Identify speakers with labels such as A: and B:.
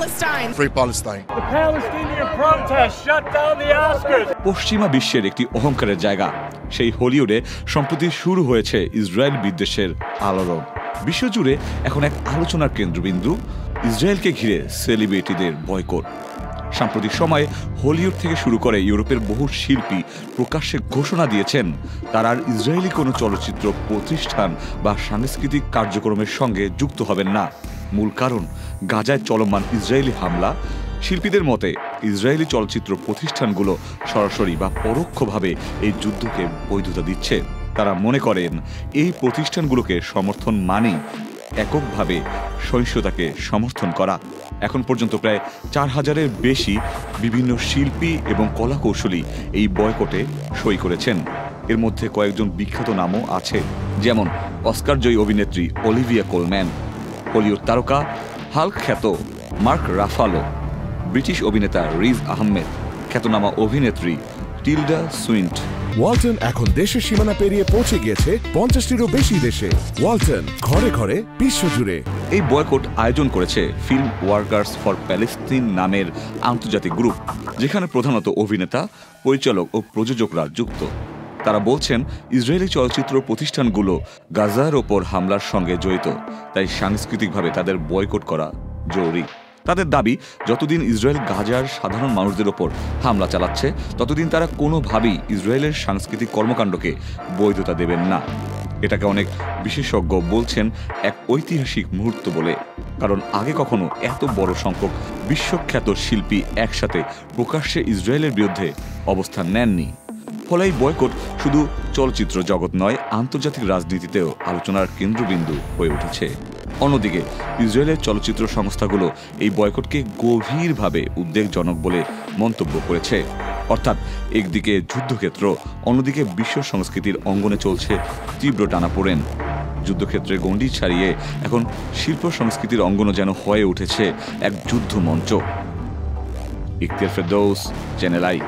A: Palestine.
B: Free Palestine.
C: The Palestinian protest shut down the Oscars.
D: পশ্চিমা বিশ্বের একটি অহংকারের জায়গা সেই হলিউডে সম্প্রতি শুরু হয়েছে ইসরায়েল বিদ্বেষের আলোড়ন। বিশ্বজুড়ে এখন এক আলোচনার কেন্দ্রবিন্দু ইসরায়েলকে ঘিরে সেলিব্রিটিদের বয়কট। সাম্প্রতিক সময়ে হলিউড থেকে শুরু করে ইউরোপের বহু শিল্পী প্রকাশ্যে ঘোষণা দিয়েছেন তারা আর ইসরায়েলি কোনো চলচ্চিত্র প্রতিষ্ঠান বা সাংস্কৃতিক কার্যক্রমের সঙ্গে যুক্ত হবেন না। মূল কারণ গাজায় চলমান ইসরায়েলি হামলা। শিল্পীদের মতে ইসরায়েলি চলচ্চিত্র প্রতিষ্ঠানগুলো সরাসরি বা পরোক্ষভাবে এই যুদ্ধকে বৈধতা দিচ্ছে। তারা মনে করেন এই প্রতিষ্ঠানগুলোকে সমর্থন মানেই এককভাবে সহিংসতাকে সমর্থন করা। এখন পর্যন্ত প্রায় 4000-এর বেশি বিভিন্ন শিল্পী এবং কলাকৌশলী এই বয়কটে সই করেছেন। এর মধ্যে কয়েকজন বিখ্যাত নামও আছে, যেমন অস্কারজয়ী অভিনেত্রী অলিভিয়া কোলম্যান, হলিউড তারকা হাল্ক খ্যাত মার্ক রাফালো, ব্রিটিশ অভিনেতা রিজ আহমেদ, খ্যাতনামা অভিনেত্রী টিলডা সুইন্ট।
E: ওয়ালটন এখন দেশের সীমানা পেরিয়ে পৌঁছে গিয়েছে 50টিরও বেশি দেশে। ওয়ালটন, ঘরে ঘরে বিশ্বজুড়ে।
D: এই বয়কট আয়োজন করেছে ফিল্ম ওয়ার্কার্স ফর প্যালেস্তিন নামের আন্তর্জাতিক গ্রুপ, যেখানে প্রধানত অভিনেতা, পরিচালক ও প্রযোজকরা যুক্ত। তারা বলছেন ইসরায়েলি চলচ্চিত্র প্রতিষ্ঠানগুলো গাজার ওপর হামলার সঙ্গে জড়িত, তাই সাংস্কৃতিকভাবে তাদের বয়কট করা জরুরি। তাদের দাবি, যতদিন ইসরায়েল গাজার সাধারণ মানুষদের ওপর হামলা চালাচ্ছে ততদিন তারা কোনোভাবেই ইসরায়েলের সাংস্কৃতিক কর্মকাণ্ডকে বৈধতা দেবেন না। এটাকে অনেক বিশেষজ্ঞ বলছেন এক ঐতিহাসিক মুহূর্ত বলে, কারণ আগে কখনো এত বড় সংখ্যক বিশ্বখ্যাত শিল্পী একসাথে প্রকাশ্যে ইসরায়েলের বিরুদ্ধে অবস্থান নেননি। ফলে এই বয়কট শুধু চলচ্চিত্র জগৎ নয়, আন্তর্জাতিক রাজনীতিতেও আলোচনার কেন্দ্রবিন্দু হয়ে উঠেছে। অন্যদিকে ইসরায়েলের চলচ্চিত্র সংস্থাগুলো এই বয়কটকে গভীরভাবে উদ্বেগজনক বলে মন্তব্য করেছে। অর্থাৎ একদিকে যুদ্ধক্ষেত্র, অন্যদিকে বিশ্ব সংস্কৃতির অঙ্গনে চলছে তীব্র টানাপোড়েন। যুদ্ধক্ষেত্রের গণ্ডি ছাড়িয়ে এখন শিল্প সংস্কৃতির অঙ্গনও যেন হয়ে উঠেছে এক যুদ্ধ মঞ্চ। Ikhtiyar Ferdous, channel I.